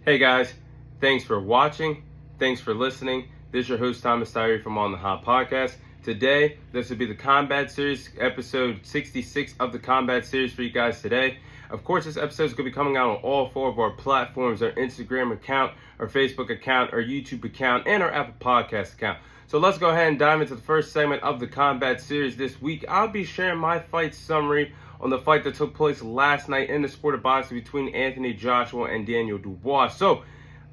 Hey guys, thanks for watching. Thanks for listening. This is your host Thomas Tyree from On the Hot Podcast. Today, this will be the Combat Series, episode 66 of the Combat Series for you guys today. Of course, this episode is going to be coming out on all four of our platforms, our Instagram account, our Facebook account, our YouTube account, and our Apple Podcast account. So let's go ahead and dive into the first segment of the Combat Series this week. I'll be sharing my fight summary on the fight that took place last night in the sport of boxing between Anthony Joshua and Daniel Dubois. So,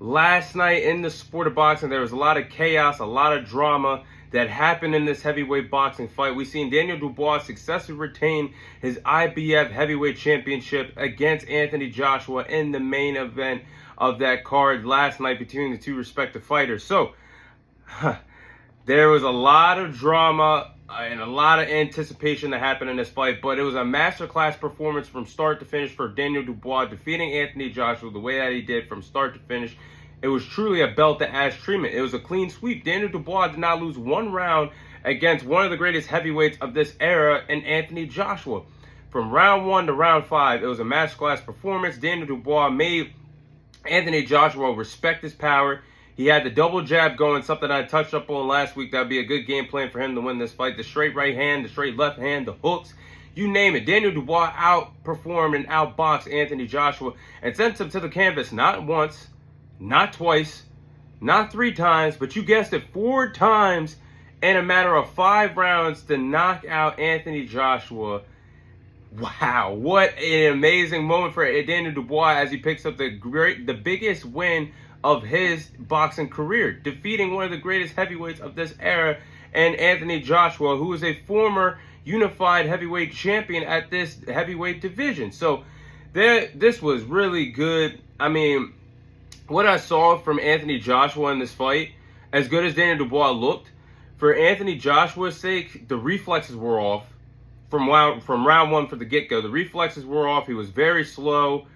last night in the sport of boxing, there was a lot of chaos, a lot of drama that happened in this heavyweight boxing fight. We've seen Daniel Dubois successfully retain his IBF heavyweight championship against Anthony Joshua in the main event of that card last night between the two respective fighters. So, there was a lot of drama and a lot of anticipation that happened in this fight, but it was a masterclass performance from start to finish for Daniel Dubois, defeating Anthony Joshua the way that he did from start to finish. It was truly a belt-to-ass treatment. It was a clean sweep. Daniel Dubois did not lose one round against one of the greatest heavyweights of this era in Anthony Joshua. From round 1 to round 5, it was a masterclass performance. Daniel Dubois made Anthony Joshua respect his power. He had the double jab going, something I touched up on last week. That would be a good game plan for him to win this fight. The straight right hand, the straight left hand, the hooks, you name it. Daniel Dubois outperformed and outboxed Anthony Joshua and sent him to the canvas not once, not twice, not 3 times, but you guessed it, 4 times in a matter of 5 rounds to knock out Anthony Joshua. Wow, what an amazing moment for Daniel Dubois as he picks up the biggest win of his boxing career, defeating one of the greatest heavyweights of this era, and Anthony Joshua, who is a former unified heavyweight champion at this heavyweight division. So this was really good. I mean, what I saw from Anthony Joshua in this fight, as good as Daniel Dubois looked, for Anthony Joshua's sake, the reflexes were off from round 1 for the get-go. The reflexes were off. He was very slow.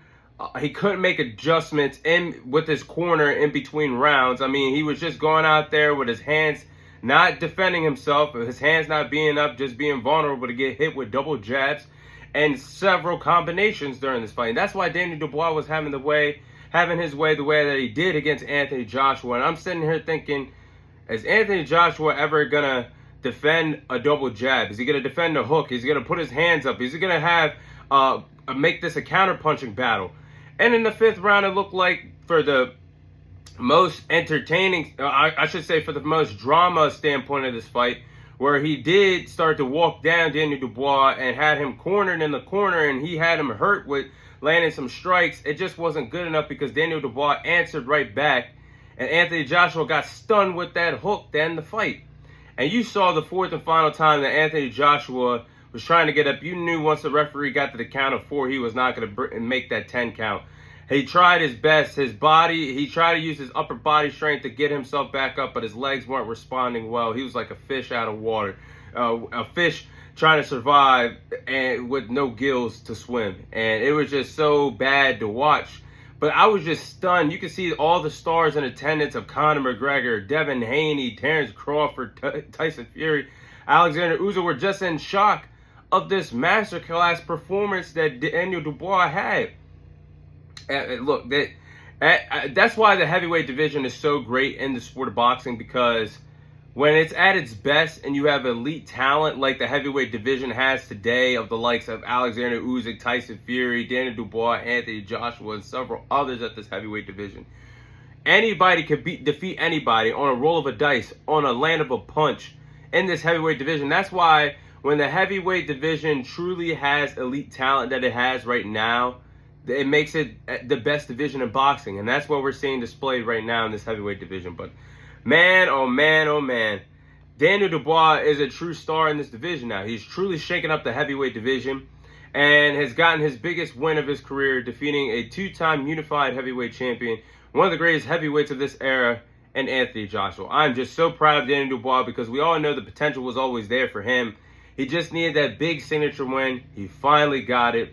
He couldn't make adjustments with his corner in between rounds. I mean, he was just going out there with his hands not defending himself, his hands not being up, just being vulnerable to get hit with double jabs and several combinations during this fight. And that's why Daniel Dubois was having his way the way that he did against Anthony Joshua. And I'm sitting here thinking, is Anthony Joshua ever going to defend a double jab? Is he going to defend a hook? Is he going to put his hands up? Is he going to have make this a counter-punching battle? And in the 5th round, it looked like for the most entertaining, I should say for the most drama standpoint of this fight, where he did start to walk down Daniel Dubois and had him cornered in the corner, and he had him hurt with landing some strikes. It just wasn't good enough because Daniel Dubois answered right back, and Anthony Joshua got stunned with that hook to end the fight. And you saw the 4th and final time that Anthony Joshua was trying to get up. You knew once the referee got to the count of 4, he was not going to make that 10 count. He tried his best. He tried to use his upper body strength to get himself back up, but his legs weren't responding well. He was like a fish out of water, a fish trying to survive and with no gills to swim. And it was just so bad to watch. But I was just stunned. You can see all the stars in attendance of Conor McGregor, Devin Haney, Terrence Crawford, Tyson Fury, Alexander Usyk were just in shock of this masterclass performance that Daniel Dubois had. Look, that's why the heavyweight division is so great in the sport of boxing, because when it's at its best and you have elite talent like the heavyweight division has today, of the likes of Alexander Usyk, Tyson Fury, Daniel Dubois, Anthony Joshua, and several others at this heavyweight division, anybody could defeat anybody on a roll of a dice, on a land of a punch in this heavyweight division. That's why when the heavyweight division truly has elite talent that it has right now, it makes it the best division in boxing. And that's what we're seeing displayed right now in this heavyweight division. But man, oh man, oh man, Daniel Dubois is a true star in this division now. He's truly shaken up the heavyweight division and has gotten his biggest win of his career, defeating a 2-time unified heavyweight champion, one of the greatest heavyweights of this era, and Anthony Joshua. I'm just so proud of Daniel Dubois because we all know the potential was always there for him. He just needed that big signature win. He finally got it.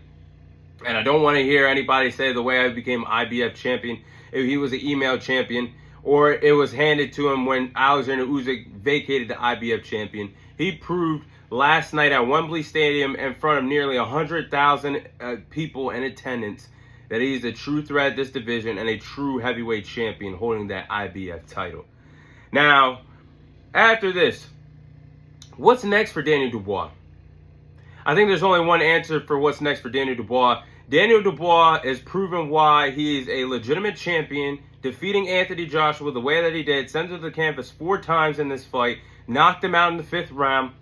And I don't want to hear anybody say the way I became IBF champion, if he was an email champion, or it was handed to him when Alexander Usyk vacated the IBF champion. He proved last night at Wembley Stadium in front of nearly 100,000 people in attendance that he's a true threat at this division and a true heavyweight champion holding that IBF title. Now, after this, what's next for Daniel Dubois? I think there's only one answer for what's next for Daniel Dubois. Daniel Dubois has proven why he is a legitimate champion, defeating Anthony Joshua the way that he did, sent him to the canvas 4 times in this fight, knocked him out in the 5th round.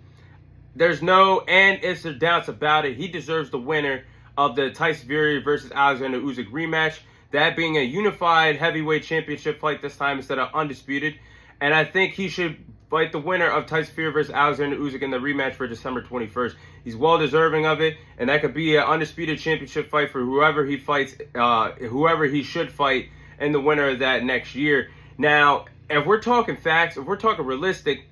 There's no and ifs or doubts about it. He deserves the winner of the Tyson Fury versus Alexander Usyk rematch, that being a unified heavyweight championship fight this time instead of undisputed. And I think he should fight the winner of Tyson Fury versus Alexander Usyk in the rematch for December 21st. He's well deserving of it, and that could be an undisputed championship fight for whoever he fights, whoever he should fight, and the winner of that next year. Now, if we're talking facts, if we're talking realistic,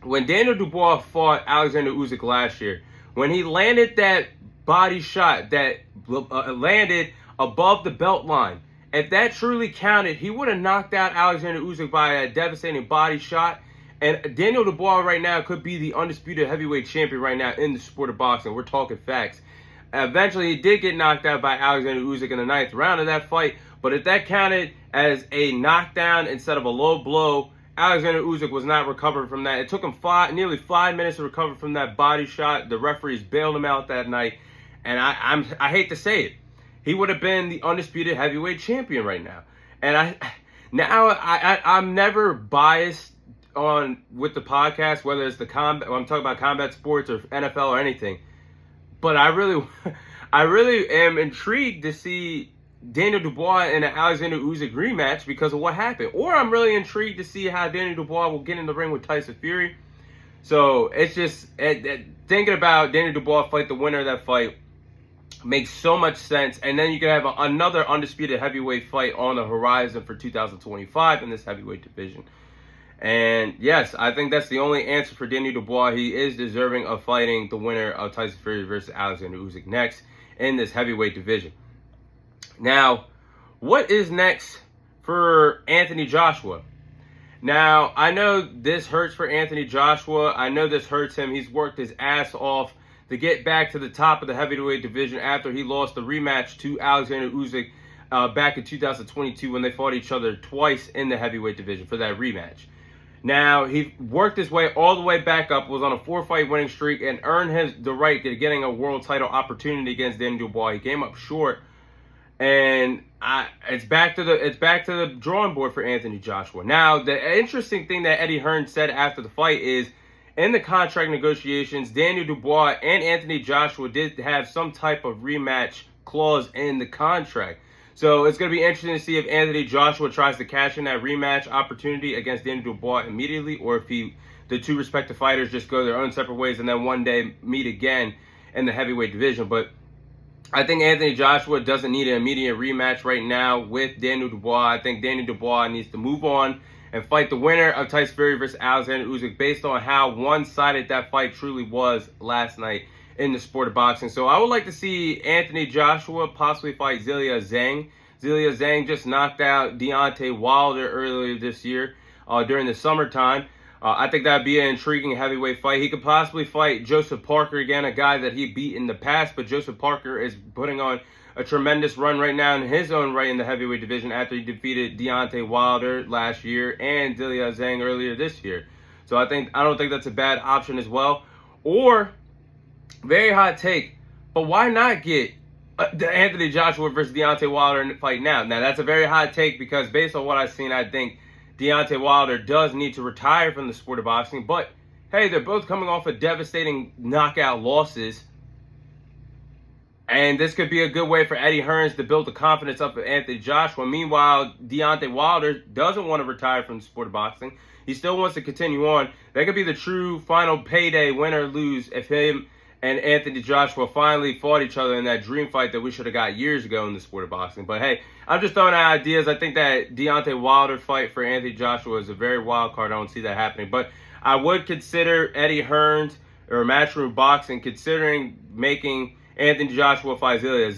when Daniel Dubois fought Alexander Usyk last year, when he landed that body shot that landed above the belt line, if that truly counted, he would have knocked out Alexander Usyk by a devastating body shot. And Daniel Dubois right now could be the undisputed heavyweight champion right now in the sport of boxing. We're talking facts. Eventually, he did get knocked out by Alexander Usyk in the 9th round of that fight. But if that counted as a knockdown instead of a low blow, Alexander Usyk was not recovering from that. It took him nearly 5 minutes to recover from that body shot. The referees bailed him out that night. And I hate to say it, he would have been the undisputed heavyweight champion right now. And I'm never biased with the podcast, whether it's I'm talking about combat sports or NFL or anything. But I really am intrigued to see Daniel Dubois in an Alexander Usyk rematch because of what happened. Or I'm really intrigued to see how Daniel Dubois will get in the ring with Tyson Fury. So it's just thinking about Daniel Dubois fight the winner of that fight makes so much sense. And then you can have another undisputed heavyweight fight on the horizon for 2025 in this heavyweight division. And yes, I think that's the only answer for Daniel Dubois. He is deserving of fighting the winner of Tyson Fury versus Alexander Usyk next in this heavyweight division. Now, what is next for Anthony Joshua? Now, I know this hurts for Anthony Joshua. I know this hurts him. He's worked his ass off to get back to the top of the heavyweight division after he lost the rematch to Alexander Usyk back in 2022 when they fought each other twice in the heavyweight division for that rematch. Now, he worked his way all the way back up, was on a 4-fight winning streak, and earned the right to getting a world title opportunity against Daniel Dubois. He came up short, and it's back to the drawing board for Anthony Joshua. Now, the interesting thing that Eddie Hearn said after the fight is, in the contract negotiations, Daniel Dubois and Anthony Joshua did have some type of rematch clause in the contract. So it's going to be interesting to see if Anthony Joshua tries to cash in that rematch opportunity against Daniel Dubois immediately, or if the two respective fighters just go their own separate ways and then one day meet again in the heavyweight division. But I think Anthony Joshua doesn't need an immediate rematch right now with Daniel Dubois. I think Daniel Dubois needs to move on and fight the winner of Tyson Fury versus Alexander Usyk based on how one-sided that fight truly was last night in the sport of boxing. So I would like to see Anthony Joshua possibly fight Zhilei Zhang. Zhilei Zhang just knocked out Deontay Wilder earlier this year during the summertime. I think that would be an intriguing heavyweight fight. He could possibly fight Joseph Parker again, a guy that he beat in the past, but Joseph Parker is putting on a tremendous run right now in his own right in the heavyweight division after he defeated Deontay Wilder last year and Zhilei Zhang earlier this year. So I don't think that's a bad option as well. Or, very hot take, but why not get the Anthony Joshua versus Deontay Wilder in the fight now? Now, that's a very hot take because based on what I've seen, I think Deontay Wilder does need to retire from the sport of boxing. But, hey, they're both coming off of devastating knockout losses. And this could be a good way for Eddie Hearns to build the confidence up of Anthony Joshua. Meanwhile, Deontay Wilder doesn't want to retire from the sport of boxing. He still wants to continue on. That could be the true final payday, win or lose, if him and Anthony Joshua finally fought each other in that dream fight that we should have got years ago in the sport of boxing. But hey, I'm just throwing out ideas. I think that Deontay Wilder fight for Anthony Joshua is a very wild card. I don't see that happening. But I would consider Eddie Hearns or Matchroom Boxing considering making Anthony Joshua fight Zhilei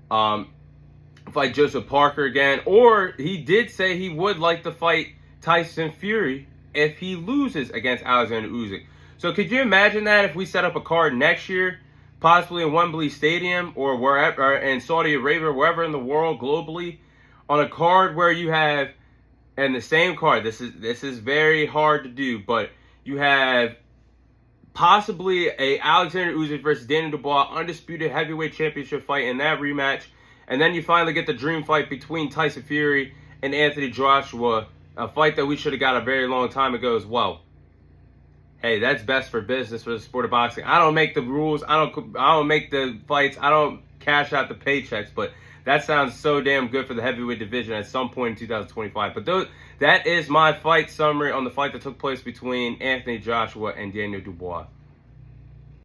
Zhang, fight Joseph Parker again. Or he did say he would like to fight Tyson Fury if he loses against Alexander Usyk. So could you imagine that if we set up a card next year, possibly in Wembley Stadium or wherever, in Saudi Arabia, wherever in the world, globally, on a card where you have, and the same card, this is very hard to do, but you have possibly a Alexander Usyk versus Daniel Dubois undisputed heavyweight championship fight in that rematch, and then you finally get the dream fight between Tyson Fury and Anthony Joshua, a fight that we should have got a very long time ago as well. Hey, that's best for business for the sport of boxing. I don't make the rules. I don't make the fights. I don't cash out the paychecks. But that sounds so damn good for the heavyweight division at some point in 2025. But that is my fight summary on the fight that took place between Anthony Joshua and Daniel Dubois.